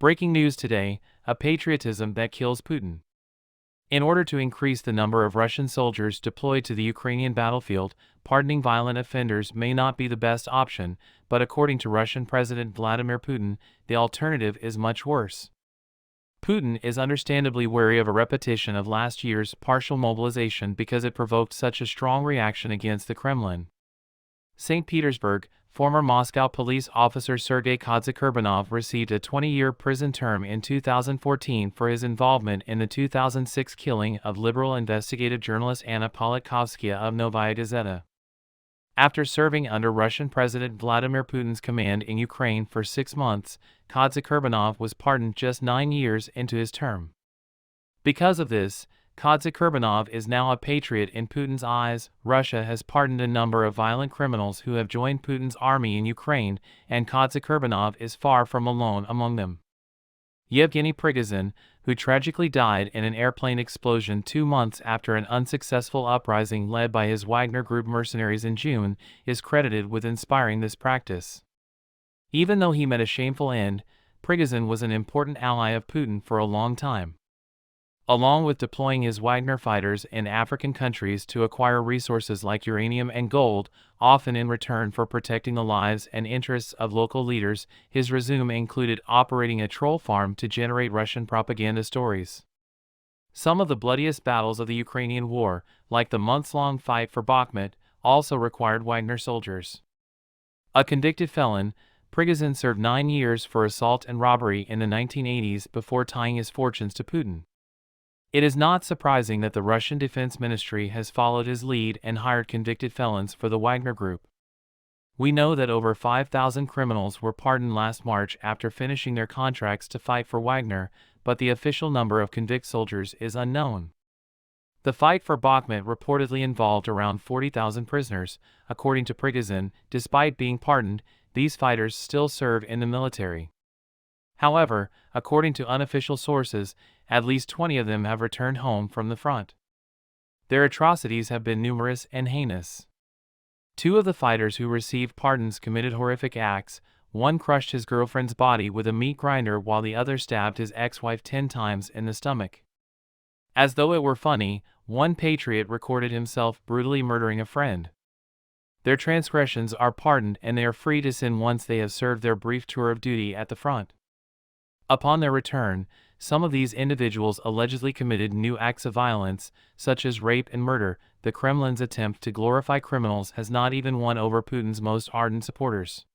Breaking news today, a patriotism that kills Putin. In order to increase the number of Russian soldiers deployed to the Ukrainian battlefield, pardoning violent offenders may not be the best option, but according to Russian President Vladimir Putin, the alternative is much worse. Putin is understandably wary of a repetition of last year's partial mobilization because it provoked such a strong reaction against the Kremlin. St. Petersburg, former Moscow police officer Sergei Kodzykurbanov received a 20-year prison term in 2014 for his involvement in the 2006 killing of liberal investigative journalist Anna Politkovskaya of Novaya Gazeta. After serving under Russian President Vladimir Putin's command in Ukraine for 6 months, Kodzykurbanov was pardoned just 9 years into his term. Because of this, Kodzykurbanov is now a patriot in Putin's eyes. Russia has pardoned a number of violent criminals who have joined Putin's army in Ukraine, and Kodzykurbanov is far from alone among them. Yevgeny Prigozhin, who tragically died in an airplane explosion 2 months after an unsuccessful uprising led by his Wagner Group mercenaries in June, is credited with inspiring this practice. Even though he met a shameful end, Prigozhin was an important ally of Putin for a long time. Along with deploying his Wagner fighters in African countries to acquire resources like uranium and gold, often in return for protecting the lives and interests of local leaders, his resume included operating a troll farm to generate Russian propaganda stories. Some of the bloodiest battles of the Ukrainian war, like the months-long fight for Bakhmut, also required Wagner soldiers. A convicted felon, Prigozhin served 9 years for assault and robbery in the 1980s before tying his fortunes to Putin. It is not surprising that the Russian Defense Ministry has followed his lead and hired convicted felons for the Wagner Group. We know that over 5,000 criminals were pardoned last March after finishing their contracts to fight for Wagner, but the official number of convict soldiers is unknown. The fight for Bakhmut reportedly involved around 40,000 prisoners. According to Prigozhin, despite being pardoned, these fighters still serve in the military. However, according to unofficial sources, at least 20 of them have returned home from the front. Their atrocities have been numerous and heinous. 2 of the fighters who received pardons committed horrific acts. One crushed his girlfriend's body with a meat grinder while the other stabbed his ex-wife 10 times in the stomach. As though it were funny, one patriot recorded himself brutally murdering a friend. Their transgressions are pardoned and they are free to sin once they have served their brief tour of duty at the front. Upon their return, some of these individuals allegedly committed new acts of violence, such as rape and murder. The Kremlin's attempt to glorify criminals has not even won over Putin's most ardent supporters.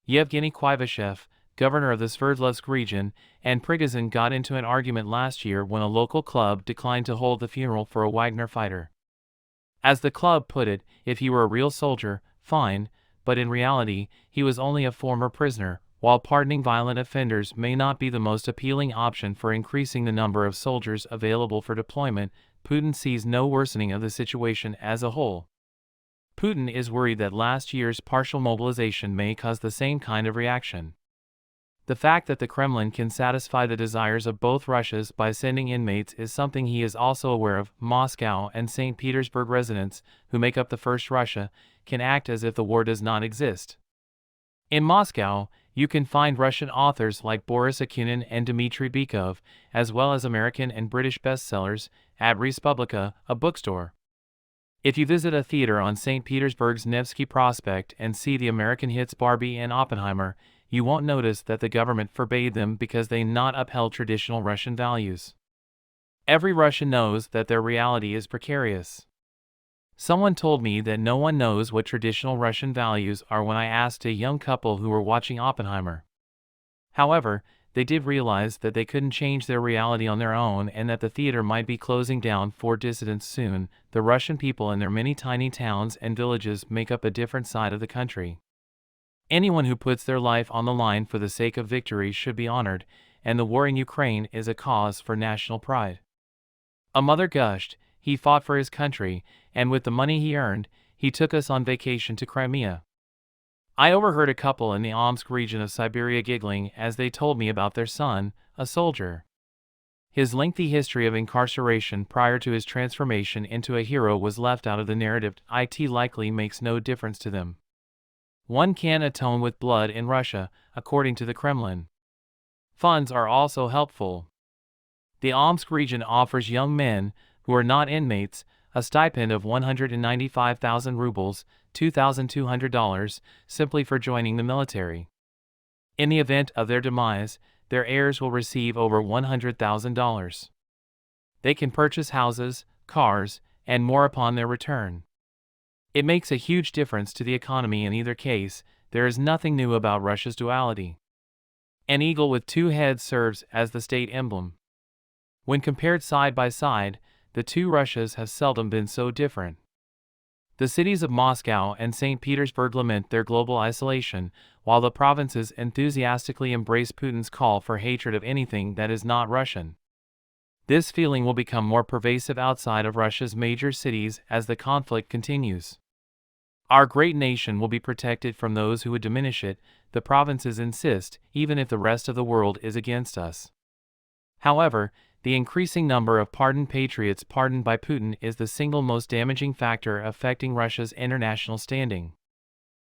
Yevgeny Kuivyshev, governor of the Sverdlovsk region, and Prigozhin got into an argument last year when a local club declined to hold the funeral for a Wagner fighter. As the club put it, if he were a real soldier, fine, but in reality, he was only a former prisoner. While pardoning violent offenders may not be the most appealing option for increasing the number of soldiers available for deployment, Putin sees no worsening of the situation as a whole. Putin is worried that last year's partial mobilization may cause the same kind of reaction. The fact that the Kremlin can satisfy the desires of both Russias by sending inmates is something he is also aware of. Moscow and St. Petersburg residents, who make up the First Russia, can act as if the war does not exist. In Moscow, you can find Russian authors like Boris Akunin and Dmitry Bykov, as well as American and British bestsellers, at Respublika, a bookstore. If you visit a theater on St. Petersburg's Nevsky Prospect and see the American hits Barbie and Oppenheimer, you won't notice that the government forbade them because they not upheld traditional Russian values. Every Russian knows that their reality is precarious. Someone told me that no one knows what traditional Russian values are when I asked a young couple who were watching Oppenheimer. However, they did realize that they couldn't change their reality on their own and that the theater might be closing down for dissidents soon. The Russian people in their many tiny towns and villages make up a different side of the country. Anyone who puts their life on the line for the sake of victory should be honored, and the war in Ukraine is a cause for national pride. A mother gushed, "He fought for his country, and with the money he earned, he took us on vacation to Crimea." I overheard a couple in the Omsk region of Siberia giggling as they told me about their son, a soldier. His lengthy history of incarceration prior to his transformation into a hero was left out of the narrative. It likely makes no difference to them. One can't atone with blood in Russia, according to the Kremlin. Funds are also helpful. The Omsk region offers young men, who are not inmates, a stipend of 195,000 rubles, $2,200, simply for joining the military. In the event of their demise, their heirs will receive over $100,000. They can purchase houses, cars, and more upon their return. It makes a huge difference to the economy in either case. There is nothing new about Russia's duality. An eagle with two heads serves as the state emblem. When compared side by side, the two Russias have seldom been so different. The cities of Moscow and St. Petersburg lament their global isolation, while the provinces enthusiastically embrace Putin's call for hatred of anything that is not Russian. This feeling will become more pervasive outside of Russia's major cities as the conflict continues. Our great nation will be protected from those who would diminish it, the provinces insist, even if the rest of the world is against us. However, the increasing number of pardoned patriots pardoned by Putin is the single most damaging factor affecting Russia's international standing.